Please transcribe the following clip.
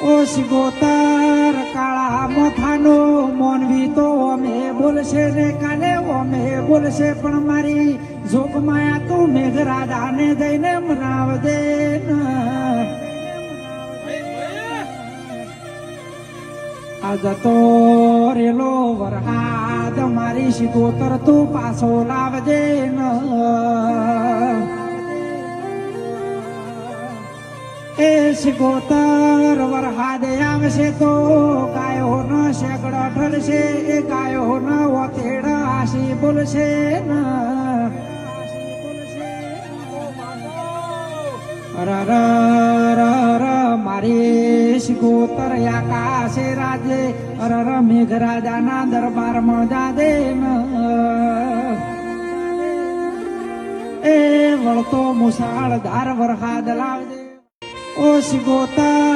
ઓ શિગોતર કાળા મોથાનો મોનવી તો અમે બોલશે ને કાલે અમે બોલશે પણ મારી જોગમાયા તું મેઘરાજાને જઈને મનાવ દે આ જતો રેલો વરહાદ મારી શિગોતર તું પાછો લાવજે એ શિગોતર વરહાદે આવશે તો ગાયો ન શેકડો ઠરશે એ ગાયો ન ઓતેડ આશી બોલશે મારી શિગોતર આકાશે રાજે મેઘરાજાના દરબારમાં જાદે એ વળતો મુસાળધાર વરહાદ લાવજે ઓ શિગોતર